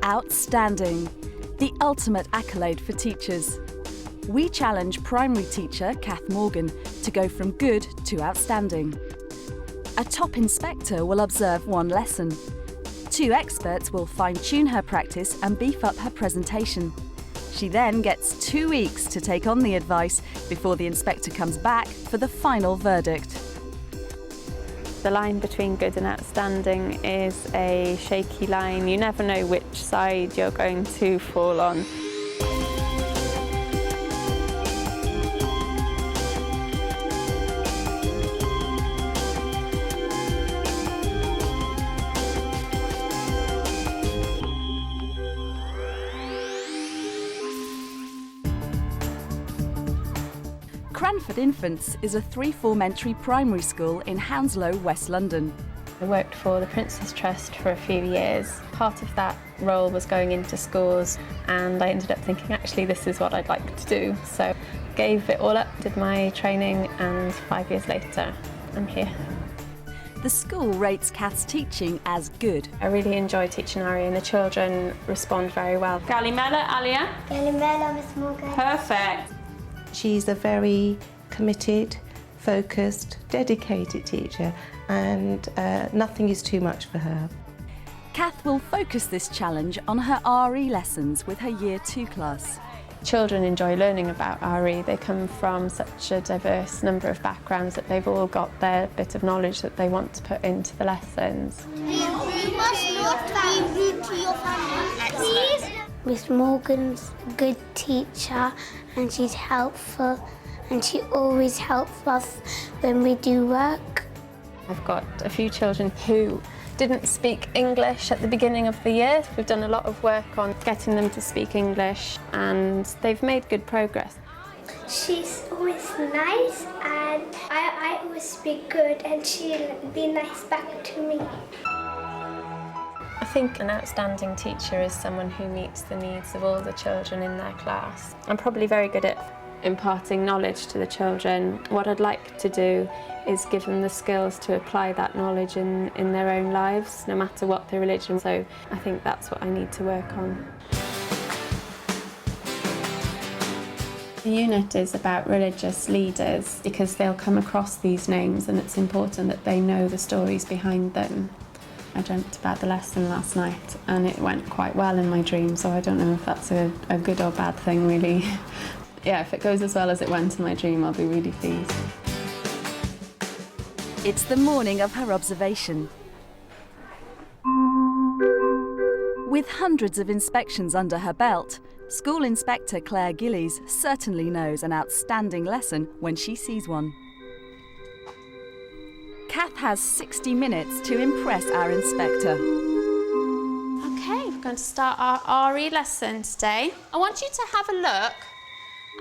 Outstanding, the ultimate accolade for teachers. We challenge primary teacher Kath Morgan to go from good to outstanding. A top inspector will observe one lesson. 2 experts will fine-tune her practice and beef up her presentation. She then gets 2 weeks to take on the advice before the inspector comes back for the final verdict. The line between good and outstanding is a shaky line. You never know which side you're going to fall on. Cranford Infants is a 3-form entry primary school in Hounslow, West London. I worked for the Prince's Trust for a few years. Part of that role was going into schools, and I ended up thinking, actually, this is what I'd like to do. So gave it all up, did my training, and 5 years later, I'm here. The school rates Kath's teaching as good. I really enjoy teaching RE, and the children respond very well. Galimela, Alia? Galimela, Miss Morgan. Perfect. She's a very committed, focused, dedicated teacher, and nothing is too much for her. Kath will focus this challenge on her RE lessons with her Year 2 class. Children enjoy learning about RE. They come from such a diverse number of backgrounds that they've all got their bit of knowledge that they want to put into the lessons. You must not be rude to your family, please. Miss Morgan's a good teacher and she's helpful and she always helps us when we do work. I've got a few children who didn't speak English at the beginning of the year. We've done a lot of work on getting them to speak English and they've made good progress. She's always nice and I always speak good and she'll be nice back to me. I think an outstanding teacher is someone who meets the needs of all the children in their class. I'm probably very good at imparting knowledge to the children. What I'd like to do is give them the skills to apply that knowledge in their own lives, no matter what their religion. So I think that's what I need to work on. The unit is about religious leaders because they'll come across these names and it's important that they know the stories behind them. I dreamt about the lesson last night and it went quite well in my dream, so I don't know if that's a good or bad thing, really. Yeah, if it goes as well as it went in my dream, I'll be really pleased. It's the morning of her observation. With hundreds of inspections under her belt, School Inspector Claire Gillies certainly knows an outstanding lesson when she sees one. Kath has 60 minutes to impress our inspector. Okay, we're going to start our RE lesson today. I want you to have a look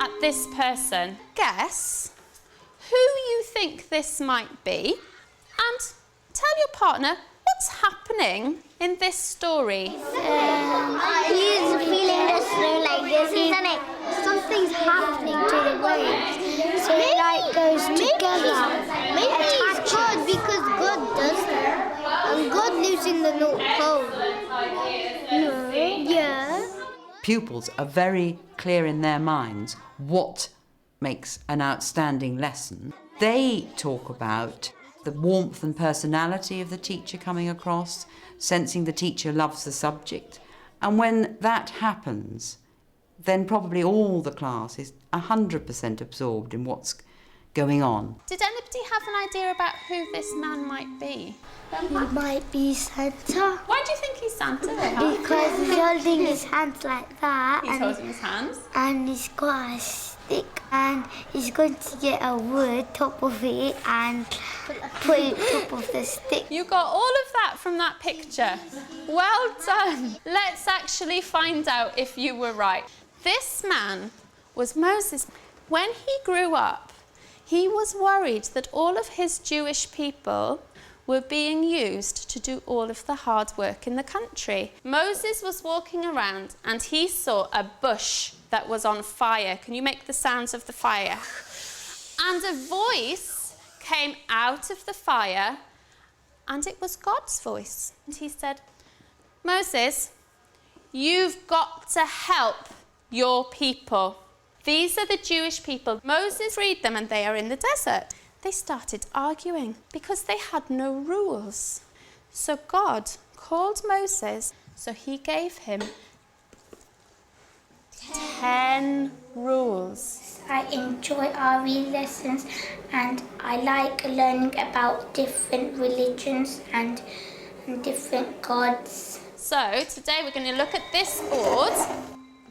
at this person. Guess who you think this might be and tell your partner what's happening in this story. He's feeling the snow like this, isn't it? Something's happening to the waves. So it like goes together. Maybe it's God because God does that. And God lives in the North Pole. No. Yeah. Pupils are very clear in their minds what makes an outstanding lesson. They talk about the warmth and personality of the teacher coming across, sensing the teacher loves the subject. And when that happens, then probably all the class is 100% absorbed in what's going on. Did anybody have an idea about who this man might be? He might be Santa. Why do you think he's Santa? Because he's holding his hands like that. He's holding his hands. And he's got a stick and he's going to get a wood top of it and put it top of the stick. You got all of that from that picture. Well done. Let's actually find out if you were right. This man was Moses. When he grew up, he was worried that all of his Jewish people were being used to do all of the hard work in the country. Moses was walking around and he saw a bush that was on fire. Can you make the sounds of the fire? And a voice came out of the fire and it was God's voice. And he said, Moses, You've got to help your people. These are the Jewish people. Moses freed them and they are in the desert. They started arguing because they had no rules. So God called Moses, so he gave him 10 rules. I enjoy RE lessons and I like learning about different religions and different gods. So today we're going to look at this board.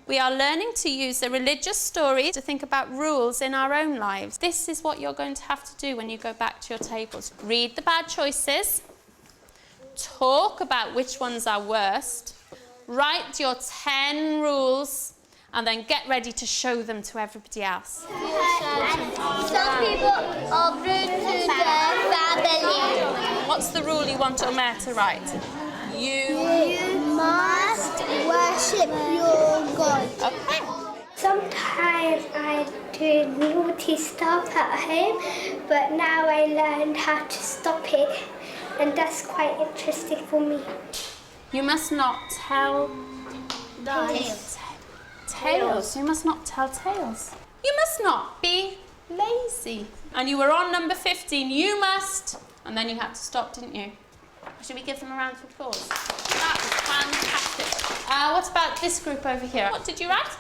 We are learning to use a religious story to think about rules in our own lives. This is what you're going to have to do when you go back to your tables. Read the bad choices, talk about which ones are worst, write your 10 rules, and then get ready to show them to everybody else. Some people are rude to their family. What's the rule you want Omer to write? You must worship your God. Okay. Sometimes I do naughty stuff at home, but now I learned how to stop it, and that's quite interesting for me. You must not tell tales. You must not tell tales. You must not be lazy. And you were on number 15. You must. And then you had to stop, didn't you? Should we give them a round of applause? That was fantastic. What about this group over here? What did you write?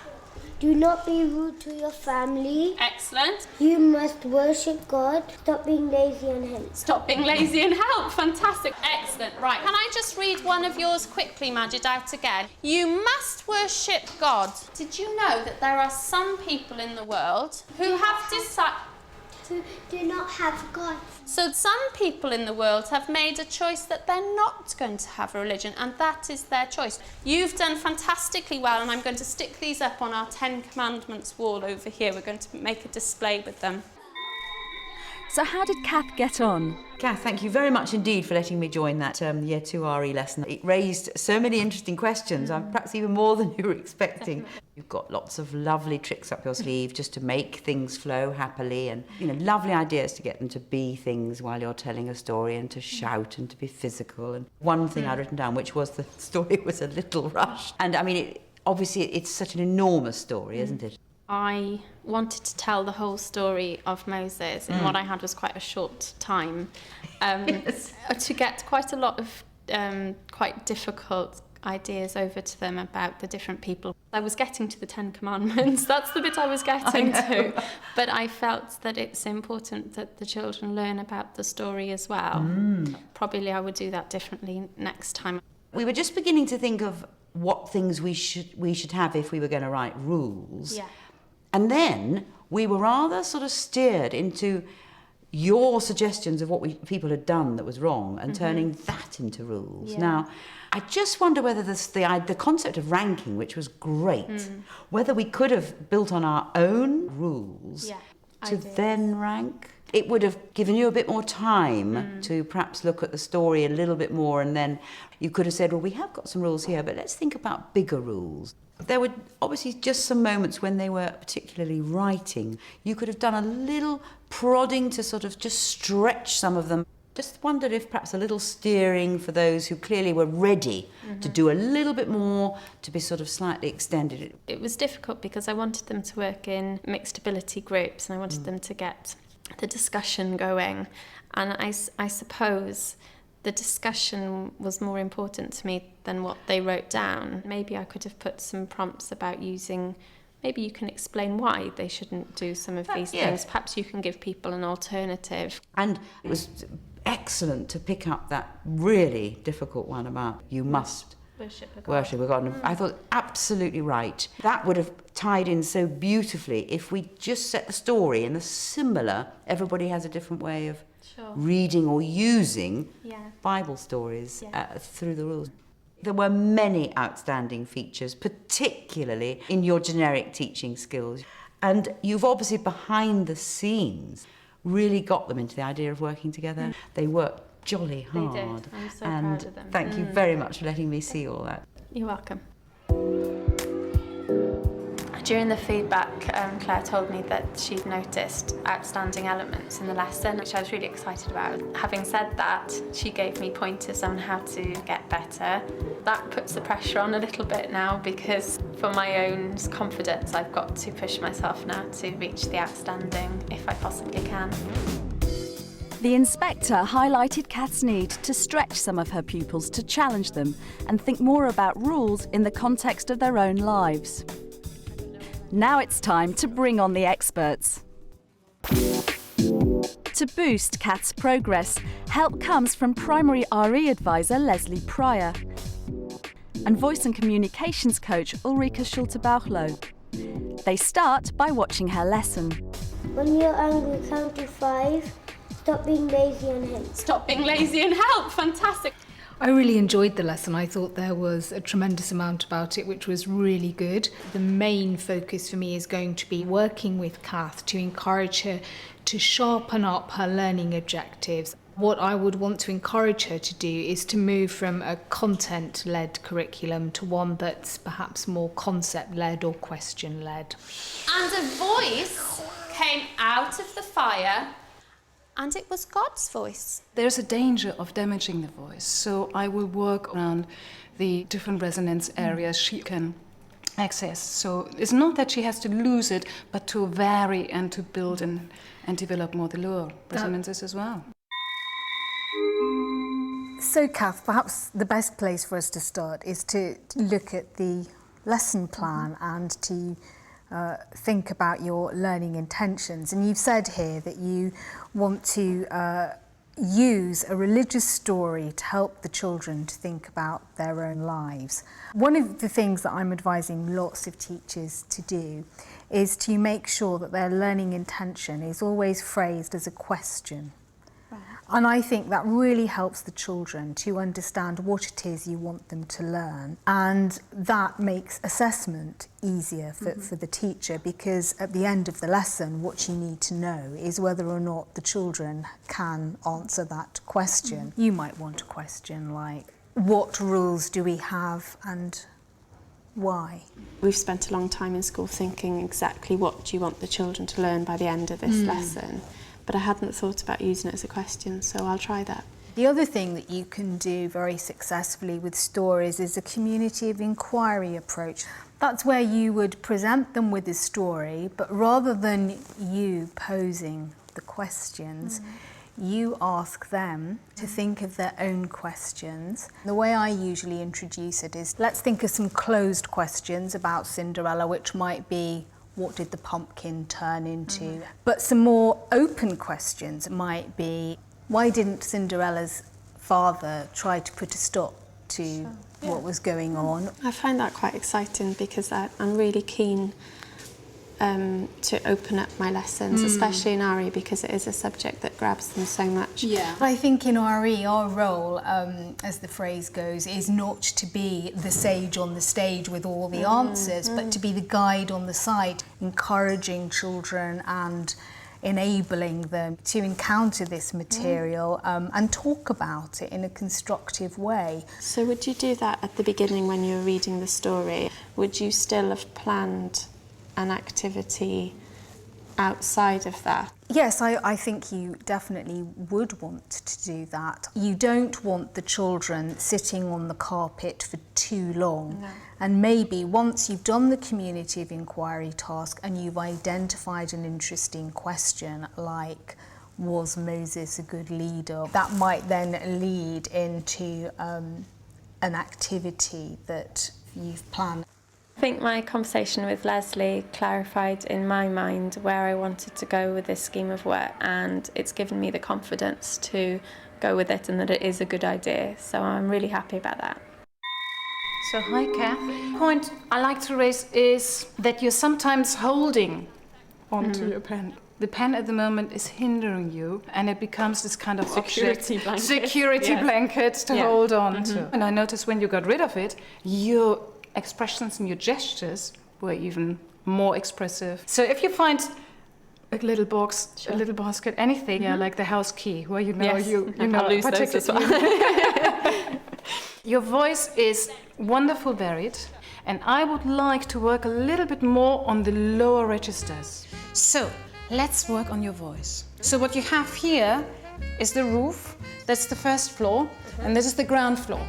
Do not be rude to your family. Excellent. You must worship God. Stop being lazy and help. Stop being lazy and help. Fantastic. Excellent. Right. Can I just read one of yours quickly, Majid, out again? You must worship God. Did you know that there are some people in the world who have decided... Do not have God. So some people in the world have made a choice that they're not going to have a religion, and that is their choice. You've done fantastically well, and I'm going to stick these up on our 10 Commandments wall over here. We're going to make a display with them. So how did Kath get on? Kath, thank you very much indeed for letting me join that Year 2 RE lesson. It raised so many interesting questions, perhaps even more than you were expecting. You've got lots of lovely tricks up your sleeve just to make things flow happily, and lovely ideas to get them to be things while you're telling a story, and to shout and to be physical. And one thing I'd written down, which was the story was a little rushed. And I mean, obviously it's such an enormous story, isn't it? I wanted to tell the whole story of Moses, and what I had was quite a short time to get quite a lot of quite difficult ideas over to them about the different people. I was getting to the 10 Commandments, that's the bit I was getting to, but I felt that it's important that the children learn about the story as well. Probably I would do that differently next time. We were just beginning to think of what things we should have if we were going to write rules. Yeah. And then we were rather sort of steered into your suggestions of what people had done that was wrong, and turning that into rules. Yeah. Now, I just wonder whether the concept of ranking, which was great, whether we could have built on our own rules to then rank. It would have given you a bit more time to perhaps look at the story a little bit more, and then you could have said, well, we have got some rules here, but let's think about bigger rules. There were obviously just some moments when they were particularly writing. You could have done a little prodding to sort of just stretch some of them. Just wondered if perhaps a little steering for those who clearly were ready to do a little bit more, to be sort of slightly extended. It was difficult because I wanted them to work in mixed ability groups, and I wanted them to get the discussion going, and I suppose the discussion was more important to me than what they wrote down. Maybe I could have put some prompts about maybe you can explain why they shouldn't do some of these things. Perhaps you can give people an alternative. And it was excellent to pick up that really difficult one about you must worship a God. I thought absolutely right. That would have tied in so beautifully if we just set the story in the similar, everybody has a different way of reading or using Bible stories through the rules. There were many outstanding features, particularly in your generic teaching skills. And you've obviously, behind the scenes, really got them into the idea of working together. They worked jolly hard. They did. I'm so and proud of them. Thank you very much for letting me see all that. You're welcome. I During the feedback, Claire told me that she'd noticed outstanding elements in the lesson, which I was really excited about. Having said that, she gave me pointers on how to get better. That puts the pressure on a little bit now, because for my own confidence, I've got to push myself now to reach the outstanding if I possibly can. The inspector highlighted Kath's need to stretch some of her pupils to challenge them and think more about rules in the context of their own lives. Now it's time to bring on the experts. To boost Kath's progress, help comes from primary RE advisor Leslie Pryor and voice and communications coach Ulrika Schulte-Bauchloh. They start by watching her lesson. When you're angry, count to 5. Stop being lazy and help. Stop being lazy and help. Fantastic. I really enjoyed the lesson. I thought there was a tremendous amount about it, which was really good. The main focus for me is going to be working with Kath to encourage her to sharpen up her learning objectives. What I would want to encourage her to do is to move from a content-led curriculum to one that's perhaps more concept-led or question-led. And a voice came out of the fire, and it was God's voice. There's a danger of damaging the voice, so I will work around the different resonance areas she can access. So it's not that she has to lose it, but to vary and to build and develop more the lower resonances as well. So, Kath, perhaps the best place for us to start is to look at the lesson plan and to think about your learning intentions. And you've said here that you want to use a religious story to help the children to think about their own lives. One of the things that I'm advising lots of teachers to do is to make sure that their learning intention is always phrased as a question. And I think that really helps the children to understand what it is you want them to learn. And that makes assessment easier for the teacher, because at the end of the lesson, what you need to know is whether or not the children can answer that question. You might want a question like, what rules do we have and why? We've spent a long time in school thinking exactly what do you want the children to learn by the end of this lesson. But I hadn't thought about using it as a question, so I'll try that. The other thing that you can do very successfully with stories is a community of inquiry approach. That's where you would present them with a story, but rather than you posing the questions, you ask them to think of their own questions. The way I usually introduce it is, let's think of some closed questions about Cinderella, which might be, what did the pumpkin turn into? But some more open questions might be, why didn't Cinderella's father try to put a stop to what was going on? I find that quite exciting, because I'm really keen to open up my lessons, especially in RE, because it is a subject that grabs them so much. Yeah. I think in RE, our role, as the phrase goes, is not to be the sage on the stage with all the answers, but to be the guide on the side, encouraging children and enabling them to encounter this material and talk about it in a constructive way. So would you do that at the beginning when you were reading the story? Would you still have planned an activity outside of that? Yes, I think you definitely would want to do that. You don't want the children sitting on the carpet for too long. No. And maybe once you've done the community of inquiry task and you've identified an interesting question like, was Moses a good leader? That might then lead into an activity that you've planned. I think my conversation with Leslie clarified in my mind where I wanted to go with this scheme of work, and it's given me the confidence to go with it and that it is a good idea. So I'm really happy about that. So hi Kath. The point I like to raise is that you're sometimes holding onto your pen. The pen at the moment is hindering you, and it becomes this kind of security blanket to hold on to. And I noticed when you got rid of it, your expressions and your gestures were even more expressive. So if you find a little box, a little basket, anything, like the house key, where you know you know I'll lose those as well. Your voice is wonderful, varied, and I would like to work a little bit more on the lower registers. So, let's work on your voice. So what you have here is the roof, that's the first floor, and this is the ground floor.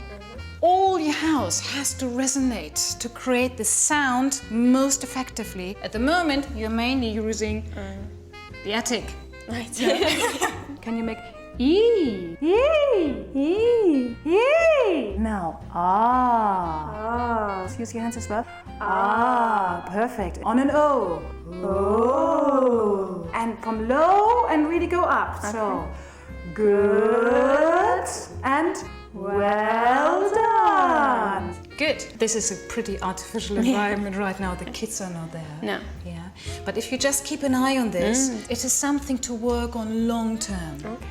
All your house has to resonate to create the sound most effectively. At the moment, you're mainly using the attic. Right. Can you make E? E. Now, ah. Use your hands as well. Ah, perfect. On an O. Oh. And from low and really go up. Okay. So, good and well done. Good. This is a pretty artificial environment right now. The kids are not there. No. Yeah. But if you just keep an eye on this, it is something to work on long term. Okay.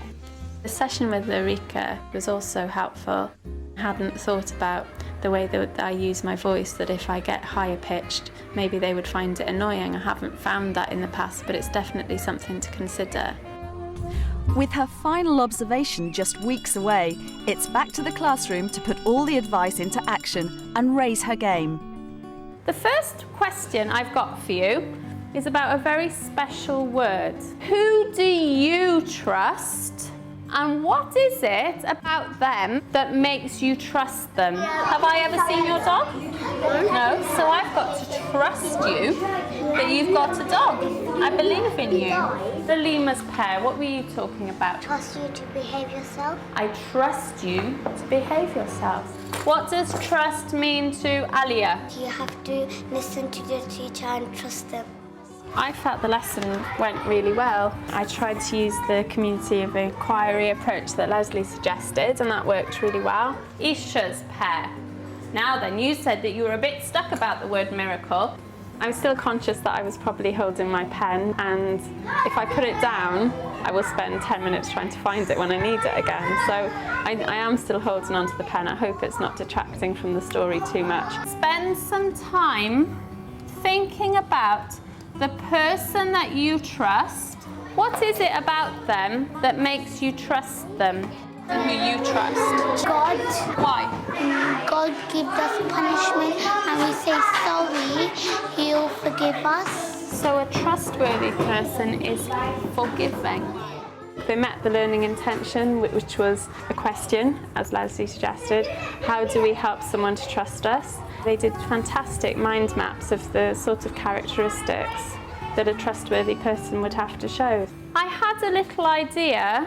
The session with Ulrika was also helpful. I hadn't thought about the way that I use my voice, that if I get higher pitched, maybe they would find it annoying. I haven't found that in the past, but it's definitely something to consider. With her final observation just weeks away, it's back to the classroom to put all the advice into action and raise her game. The first question I've got for you is about a very special word. Who do you trust? And what is it about them that makes you trust them? Have I ever seen your dog? No. So I've got to trust you that you've got a dog. I believe in you. The lemur's pair, what were you talking about? Trust you to behave yourself. I trust you to behave yourself. What does trust mean to Alia? You have to listen to the teacher and trust them. I felt the lesson went really well. I tried to use the community of inquiry approach that Leslie suggested, and that worked really well. Isha's pair. Now then, you said that you were a bit stuck about the word miracle. I'm still conscious that I was probably holding my pen, and if I put it down, I will spend 10 minutes trying to find it when I need it again. So I am still holding onto the pen. I hope it's not detracting from the story too much. Spend some time thinking about the person that you trust. What is it about them that makes you trust them? Who you trust? God. Why? God gives us punishment and we say sorry, He'll forgive us. So a trustworthy person is forgiving. They met the learning intention, which was a question, as Leslie suggested. How do we help someone to trust us? They did fantastic mind maps of the sort of characteristics that a trustworthy person would have to show. I had a little idea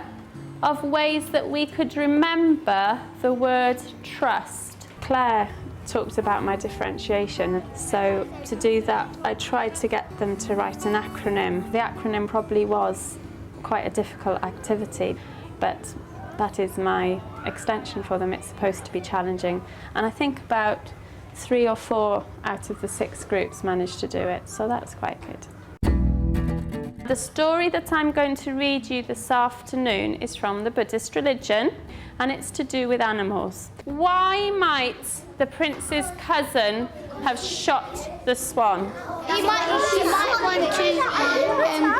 of ways that we could remember the word trust. Claire talked about my differentiation, so to do that I tried to get them to write an acronym. The acronym probably was quite a difficult activity, but that is my extension for them. It's supposed to be challenging, and I think about 3 or 4 out of the 6 groups managed to do it, so that's quite good. The story that I'm going to read you this afternoon is from the Buddhist religion, and it's to do with animals. Why might the prince's cousin have shot the swan? He might want to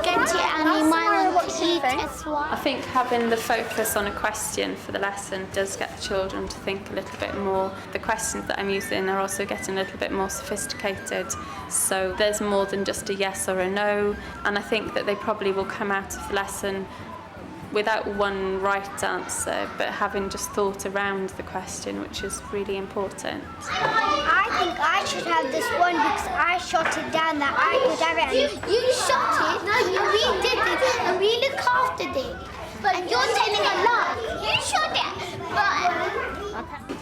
get it, and he might want to eat a swan. I think having the focus on a question for the lesson does get the children to think a little bit more. The questions that I'm using are also getting a little bit more sophisticated, so there's more than just a yes or a no, and I think that they probably will come out of the lesson without one right answer, but having just thought around the question, which is really important. I think I should have this one because I shot it down that I could have it. You shot it, and we did it, and we look after it. And you're telling a lie. You shot it, but...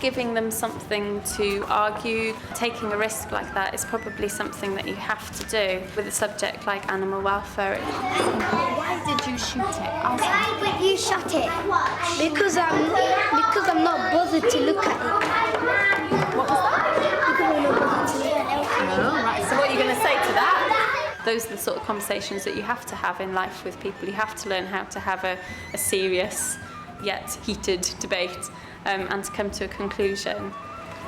Giving them something to argue, taking a risk like that is probably something that you have to do with a subject like animal welfare. Why did you shoot it? Why did you shot it? Because I'm not bothered to look at it. What was that? Because I'm not bothered to look at it. Oh, right. So what are you going to say to that? Those are the sort of conversations that you have to have in life with people. You have to learn how to have a serious yet heated debate and to come to a conclusion.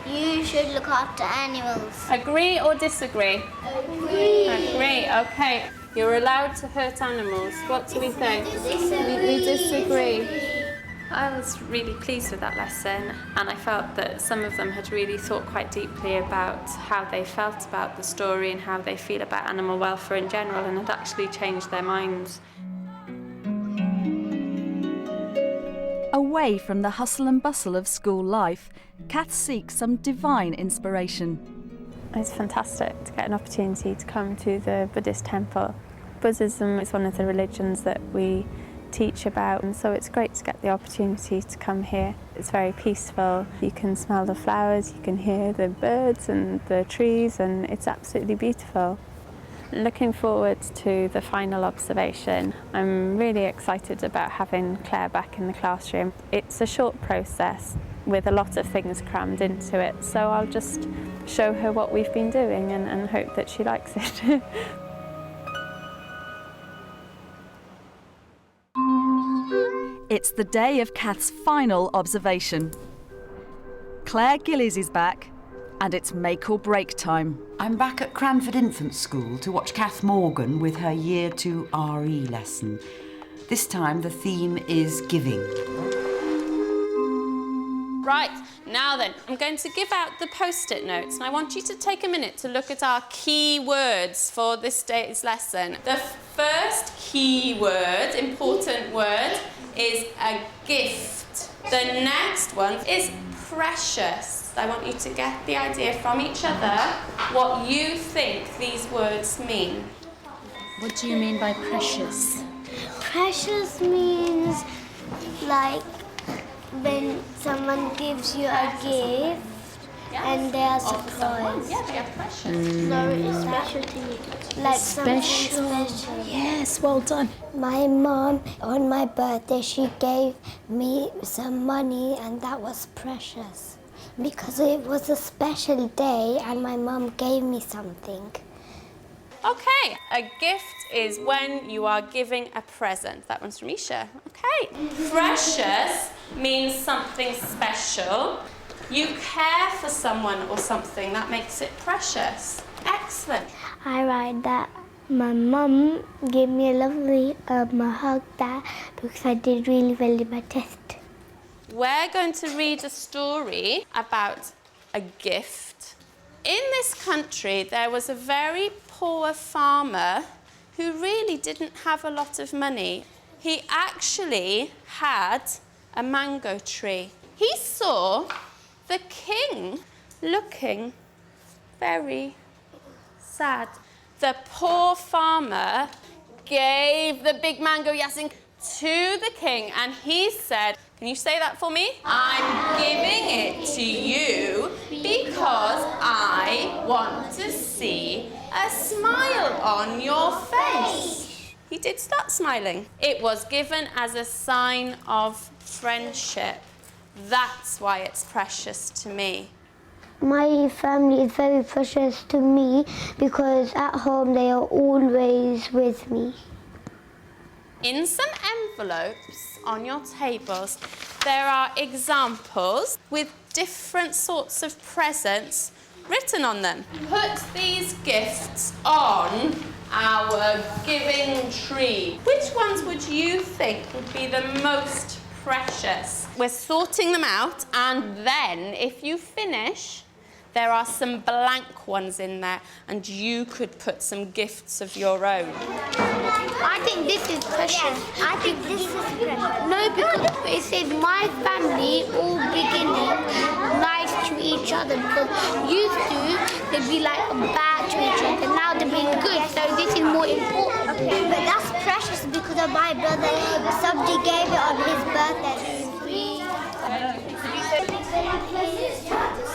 You should look after animals. Agree or disagree? Agree. Agree, okay. You're allowed to hurt animals. What do we think? We disagree. I was really pleased with that lesson, and I felt that some of them had really thought quite deeply about how they felt about the story and how they feel about animal welfare in general, and had actually changed their minds. Away from the hustle and bustle of school life, Kath seeks some divine inspiration. It's fantastic to get an opportunity to come to the Buddhist temple. Buddhism is one of the religions that we teach about, and so it's great to get the opportunity to come here. It's very peaceful. You can smell the flowers, you can hear the birds and the trees, and it's absolutely beautiful. Looking forward to the final observation. I'm really excited about having Claire back in the classroom. It's a short process with a lot of things crammed into it, so I'll just show her what we've been doing and hope that she likes it. It's the day of Kath's final observation. Claire Gillies is back, and it's make or break time. I'm back at Cranford Infant School to watch Kath Morgan with her Year 2 RE lesson. This time the theme is giving. Right, now then, I'm going to give out the post-it notes, and I want you to take a minute to look at our key words for this day's lesson. The first key word, important word, is a gift. The next one is precious. I want you to get the idea from each other what you think these words mean. What do you mean by precious? Precious means like when someone gives you a gift and they are surprised. Yeah, they are precious. No, it's special to me. Like something special. Yes, well done. My mom, on my birthday, she gave me some money, and that was precious. Because it was a special day and my mom gave me something. Okay, a gift is when you are giving a present. That one's from Isha. Okay. Precious means something special. You care for someone or something, that makes it precious. Excellent. I write that my mum gave me a lovely hug that because I did really well in my test. We're going to read a story about a gift. In this country, there was a very poor farmer who really didn't have a lot of money. He actually had a mango tree. He saw the king looking very sad. The poor farmer gave the big mango yasin to the king, and he said, can you say that for me? I'm giving it to you because I want to see a smile on your face. He did start smiling. It was given as a sign of friendship. That's why it's precious to me. My family is very precious to me because at home they are always with me. In some envelopes on your tables, there are examples with different sorts of presents written on them. Put these gifts on our giving tree. Which ones would you think would be the most precious? We're sorting them out, and then if you finish, there are some blank ones in there, and you could put some gifts of your own. I think this is precious. I think this is precious. No, because it says my family all beginning nice to each other, because used to they'd be like bad to each other. Now they're being good, so this is more important. Okay, but that's precious because of my brother. Somebody gave it on his birthday.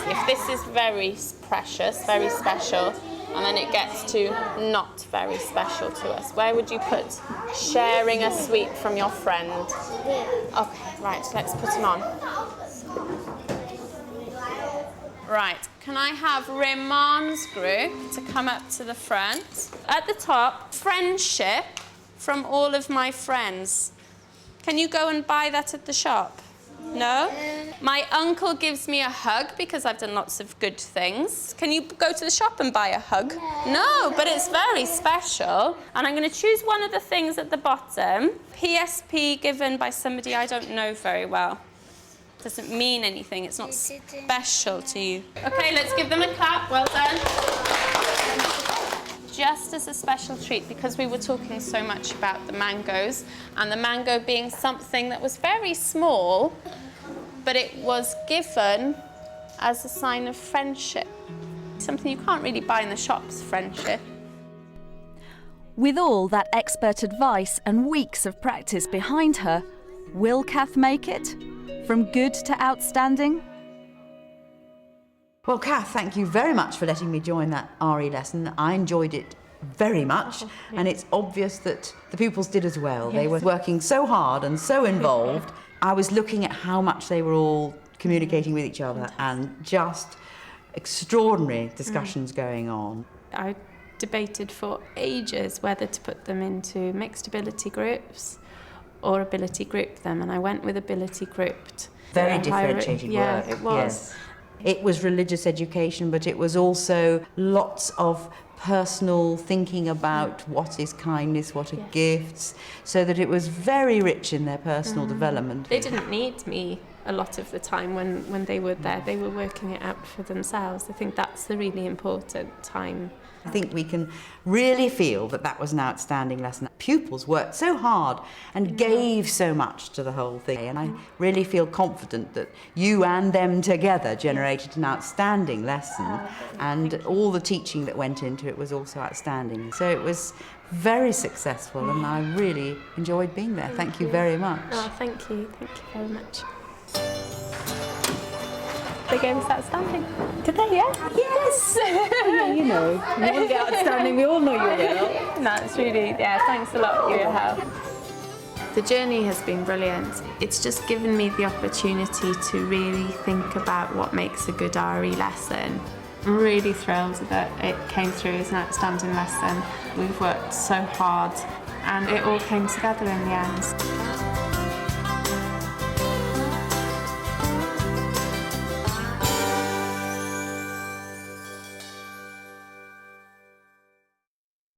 If this is very precious, very special, and then it gets to not very special to us, where would you put sharing a sweet from your friend? Okay, right, let's put them on. Right, can I have Rimon's group to come up to the front? At the top, friendship from all of my friends. Can you go and buy that at the shop? No? My uncle gives me a hug because I've done lots of good things. Can you go to the shop and buy a hug? No, but it's very special. And I'm going to choose one of the things at the bottom. PSP given by somebody I don't know very well. Doesn't mean anything. It's not special to you. Okay, let's give them a clap. Well done. Just as a special treat, because we were talking so much about the mangoes, and the mango being something that was very small, but it was given as a sign of friendship. Something you can't really buy in the shops, friendship. With all that expert advice and weeks of practice behind her, will Kath make it? From good to outstanding? Well, Kath, thank you very much for letting me join that RE lesson. I enjoyed it very much, and it's obvious that the pupils did as well. Yes. They were working so hard and so involved. I was looking at how much they were all communicating with each other, and just extraordinary discussions going on. I debated for ages whether to put them into mixed ability groups or ability group them, and I went with ability grouped. Very differentiated work. Yeah, it was. Yes. It was religious education, but it was also lots of personal thinking about what is kindness, what are gifts, so that it was very rich in their personal development. They didn't need me a lot of the time when they were there. They were working it out for themselves. I think that's the really important time. I think we can really feel that that was an outstanding lesson. Pupils worked so hard and gave so much to the whole thing, and I really feel confident that you and them together generated an outstanding lesson, and all the teaching that went into it was also outstanding. So it was very successful, and I really enjoyed being there. Thank you very much. Oh, thank you very much. They gave us outstanding. Did they? Yeah. Yes. Yeah, you know, you want to get outstanding. We all know you will. No, it's really, thanks a lot for your help. The journey has been brilliant. It's just given me the opportunity to really think about what makes a good RE lesson. I'm really thrilled that it came through as an outstanding lesson. We've worked so hard, and it all came together in the end.